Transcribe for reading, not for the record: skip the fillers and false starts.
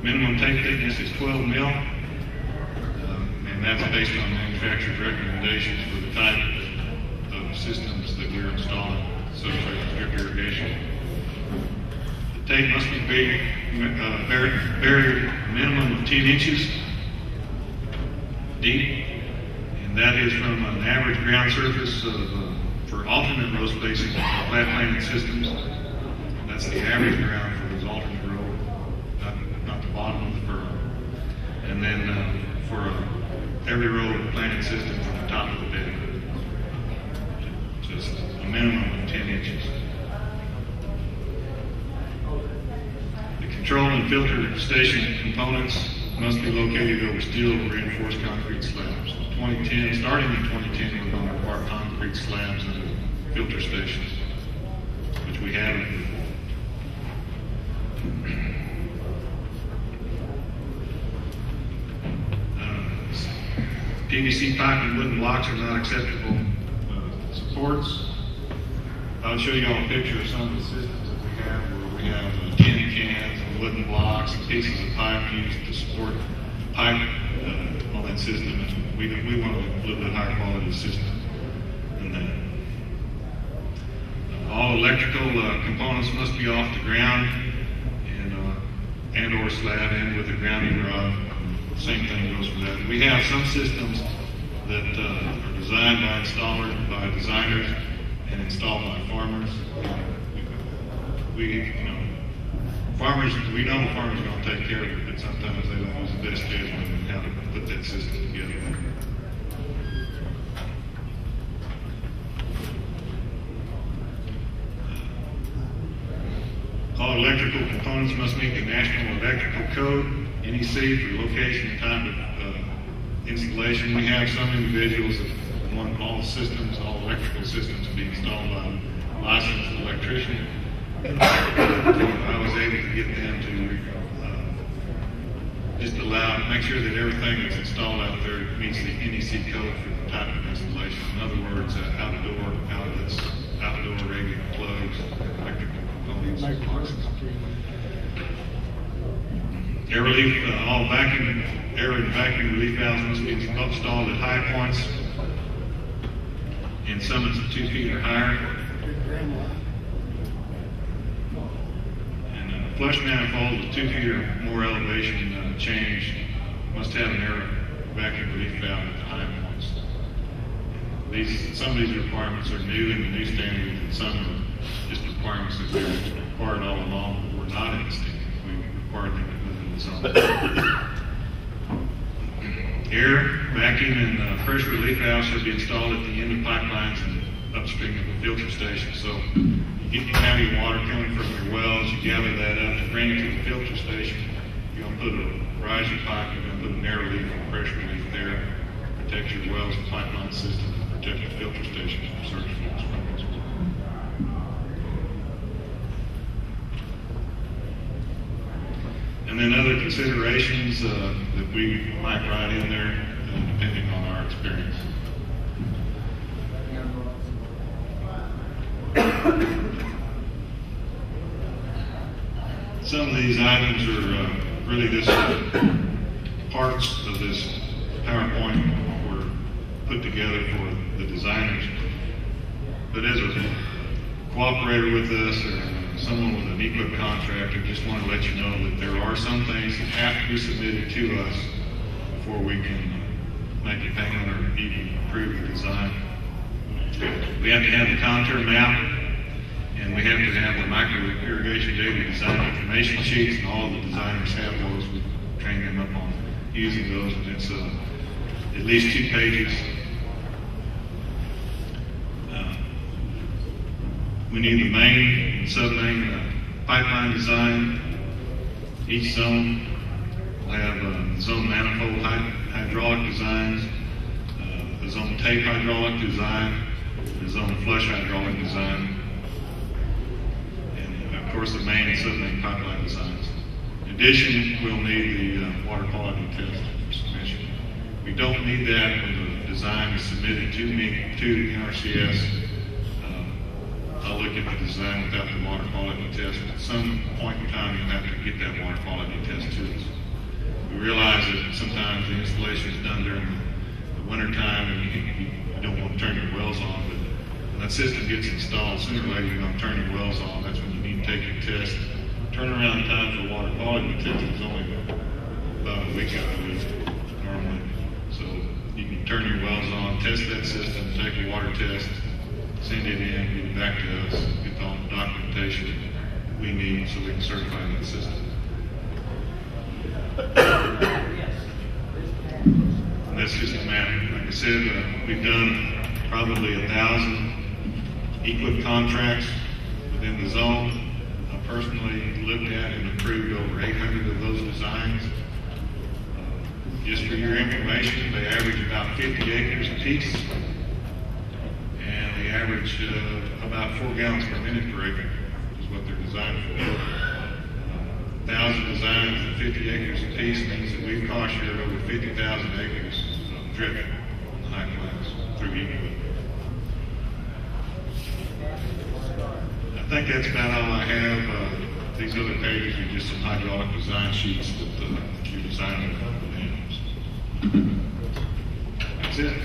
Minimum tank thickness is 12 mil, and that's based on manufacturer's recommendations for the type of systems that we're installing, substrate drip irrigation. The tank must be buried a minimum of 10 inches deep, and that is from an average ground surface for alternate row spacing flat planted systems. That's the average ground for those alternate row, not the bottom of the furrow. And then for every row of the planted system from the top of the bed, just a minimum of 10 inches. The control and filter station components must be located over steel reinforced concrete slabs. 2010, starting in 2010, we're going to require concrete slabs in the filter stations, which we haven't. PVC pipe and wooden blocks are not acceptable supports. I'll show you all a picture of some of the systems that we have, where we have tin cans and wooden blocks and pieces of pipe used to support pipe on that system. And we want a little bit higher quality system than that. All electrical components must be off the ground and or slab in with a grounding rod. Same thing goes for that. We have some systems that are designed by designers and installed by farmers. Farmers, we know the farmers are going to take care of it, but sometimes they don't use the best judgment on how to put that system together. All electrical components must meet the National Electrical Code, NEC, for location and time of installation. We have some individuals that want all systems, all electrical systems to be installed by a licensed electrician. I was able to get them to just make sure that everything that's installed out there meets the NEC code for the type of installation. In other words, outdoor outlets, outdoor regular plugs, electrical components, boxes. Air relief, all air and vacuum relief valves must be installed at high points in summits of 2 feet or higher. And a flush manifold with 2 feet or more elevation change must have an air vacuum relief valve at the high points. Some of these requirements are new in the new standard, and some are just requirements that we required all along, but were not in the standard. We required them within the zone. Air, vacuum, and pressure relief valves should be installed at the end of pipelines and upstream of the filter station. So you have your water coming from your wells, you gather that up and bring it to the filter station. You're going to put a riser pipe, you're going to put an air relief and pressure relief there, protect your wells and pipeline system, and protect the filter stations from surface flows. And then other considerations that we might write in there, depending on our experience. Some of these items are really just parts of this PowerPoint were put together for the designers. But as a cooperator with us or someone with an EQIP contractor, just want to let you know that there are some things that have to be submitted to us before we can make a payment or even approve the design. We have to have the contour map, and we have to have the micro irrigation data design information sheets, and all of the designers have those. We train them up on using those, and it's at least 2 pages. We need the main and sub-main pipeline design. Each zone will have zone manifold hydraulic designs, the zone tape hydraulic design, the zone flush hydraulic design, and of course the main and sub-main pipeline designs. In addition, we'll need the water quality test for submission. We don't need that when the design is submitted to me, to the NRCS. I'll look look at the design without the water quality test. At some point in time, you'll have to get that water quality test to us. We realize that sometimes the installation is done during the winter time and you don't want to turn your wells on, but when that system gets installed, sooner or later you're going to turn your wells on. That's when you need to take your test. Turnaround time for water quality test is only about a week out of the week normally. So you can turn your wells on, test that system, take a water test, send it in, get it back to us, get all the documentation we need so we can certify that system. And that's just a map. Like I said, we've done probably 1,000 EQIP contracts within the zone. I personally looked at and approved over 800 of those designs. Just for your information, they average about 50 acres apiece, and they average about 4 gallons per minute per acre is what they're designed for. 1,000 designs at 50 acres apiece means that we've cost shared over 50,000 acres of drip on the high class through EQIP. I think that's about all I have. These other pages are just some hydraulic design sheets that you're designing with animals. That's it.